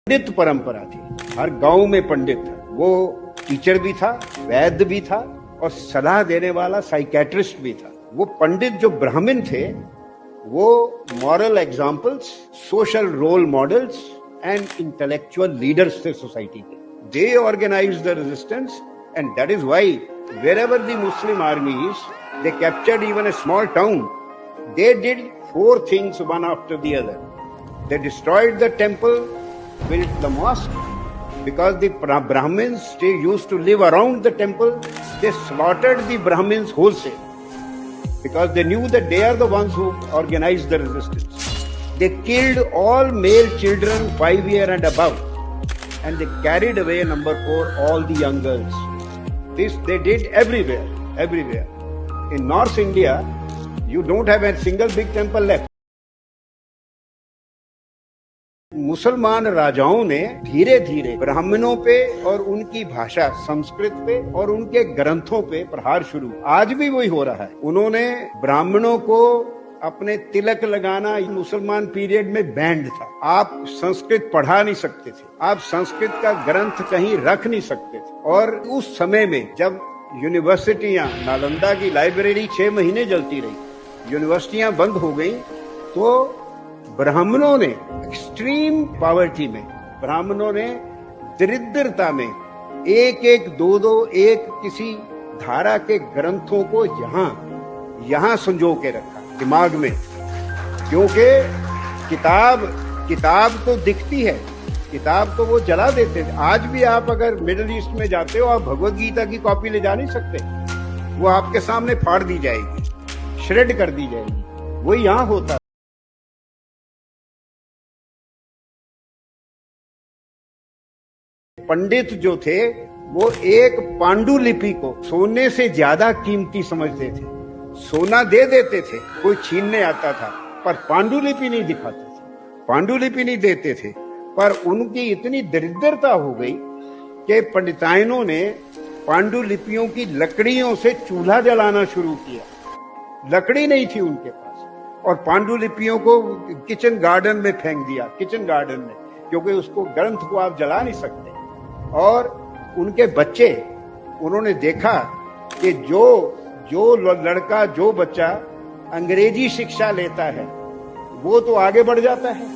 पंडित परंपरा थी। हर गांव में पंडित था। वो टीचर भी था, वैद्य भी था और सलाह देने वाला साइकेट्रिस्ट भी था। वो पंडित जो ब्राह्मण थे वो moral examples, social role models and intellectual leaders थे सोसाइटी के। They organised the resistance and that is why wherever the Muslim armies, they captured even a small town, they did 4 things one after the other. They destroyed the temple, built the mosque, because the Brahmins used to live around the temple. They slaughtered the Brahmins wholesale because they knew that they are the ones who organized the resistance. They killed all male children 5 years and above, and they carried away number 4 all the young girls. This they did everywhere. In North India, you don't have a single big temple left. मुसलमान राजाओं ने धीरे धीरे ब्राह्मणों पे और उनकी भाषा संस्कृत पे और उनके ग्रंथों पे प्रहार शुरू। आज भी वही हो रहा है। उन्होंने ब्राह्मणों को अपने तिलक लगाना मुसलमान पीरियड में बैंड था। आप संस्कृत पढ़ा नहीं सकते थे, आप संस्कृत का ग्रंथ कहीं रख नहीं सकते थे। और उस समय में जब यूनिवर्सिटियां, नालंदा की लाइब्रेरी 6 महीने जलती रही, यूनिवर्सिटियां बंद हो गई, तो ब्राह्मणों ने एक्सट्रीम पॉवर्टी में, ब्राह्मणों ने दरिद्रता में एक 2 किसी धारा के ग्रंथों को यहाँ संजो के रखा दिमाग में। क्योंकि किताब तो दिखती है, किताब तो वो जला देते थे। आज भी आप अगर मिडिल ईस्ट में जाते हो, आप भगवत गीता की कॉपी ले जा नहीं सकते, वो आपके सामने फाड़ दी जाएगी, श्रेड कर दी जाएगी। वो यहाँ होता। पंडित जो थे वो एक पांडुलिपि को सोने से ज्यादा कीमती समझते थे। सोना दे देते थे, कोई छीनने आता था, पर पांडुलिपि नहीं दिखाते थे, पांडुलिपि नहीं देते थे। पर उनकी इतनी दरिद्रता हो गई कि पंडिताइनों ने पांडुलिपियों की लकड़ियों से चूल्हा जलाना शुरू किया। लकड़ी नहीं थी उनके पास, और पांडुलिपियों को किचन गार्डन में फेंक दिया, किचन गार्डन में, क्योंकि उसको ग्रंथ को आप जला नहीं सकते। और उनके बच्चे, उन्होंने देखा कि जो लड़का, जो बच्चा अंग्रेजी शिक्षा लेता है वो तो आगे बढ़ जाता है,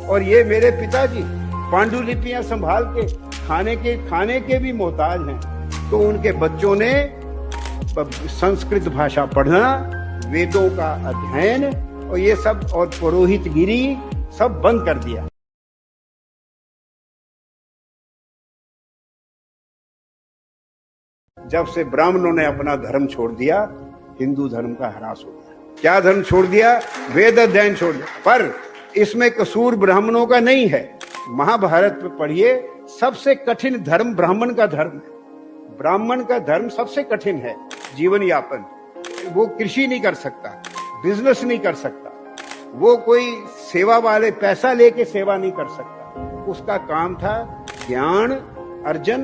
और ये मेरे पिताजी पांडुलिपियां संभाल के खाने के भी मोहताज हैं। तो उनके बच्चों ने संस्कृत भाषा पढ़ना, वेदों का अध्ययन और ये सब, और पुरोहितगिरी सब बंद कर दिया। जब से ब्राह्मणों ने अपना धर्म छोड़ दिया, हिंदू धर्म का ह्रास हो गया। क्या धर्म छोड़ दिया? वेद अध्ययन छोड़ दिया। पर इसमें कसूर ब्राह्मणों का नहीं है। महाभारत में पढ़िए, सबसे कठिन धर्म ब्राह्मण का धर्म है। ब्राह्मण का धर्म सबसे कठिन है जीवन यापन। वो कृषि नहीं कर सकता, बिजनेस नहीं कर सकता, वो कोई सेवा वाले पैसा लेके सेवा नहीं कर सकता। उसका काम था ज्ञान अर्जन,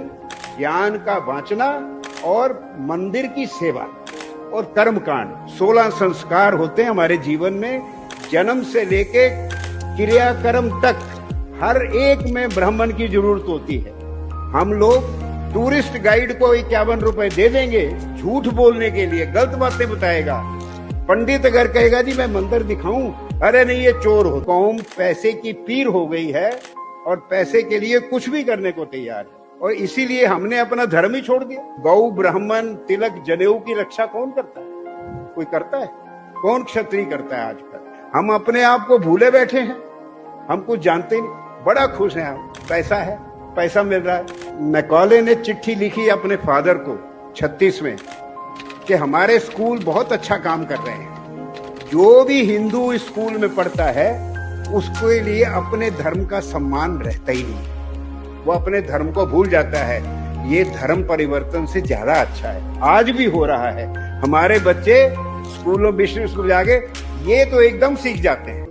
ज्ञान का वांचना और मंदिर की सेवा और कर्मकांड। 16 संस्कार होते हैं हमारे जीवन में, जन्म से लेके क्रियाकर्म तक हर एक में ब्राह्मण की जरूरत होती है। हम लोग टूरिस्ट गाइड को 51 रुपए दे देंगे झूठ बोलने के लिए, गलत बातें बताएगा। पंडित अगर कहेगा जी मैं मंदिर दिखाऊं, अरे नहीं ये चोर हो। कौम पैसे की पीर हो गई है और पैसे के लिए कुछ भी करने को तैयार है, और इसीलिए हमने अपना धर्म ही छोड़ दिया। गौ, ब्राह्मण, तिलक, जनेऊ की रक्षा कौन करता है? कोई करता है? कौन क्षत्रिय करता है आजकल? हम अपने आप को भूले बैठे हैं, हम कुछ जानते नहीं। बड़ा खुश हैं हम, पैसा है, पैसा मिल रहा है। मैकॉले ने चिट्ठी लिखी अपने फादर को 36 में कि हमारे स्कूल बहुत अच्छा काम कर रहे हैं। जो भी हिंदू स्कूल में पढ़ता है उसके लिए अपने धर्म का सम्मान रहता ही नहीं, वो अपने धर्म को भूल जाता है। ये धर्म परिवर्तन से ज्यादा अच्छा है। आज भी हो रहा है। हमारे बच्चे स्कूलों, मिशन स्कूल जाके ये तो एकदम सीख जाते हैं।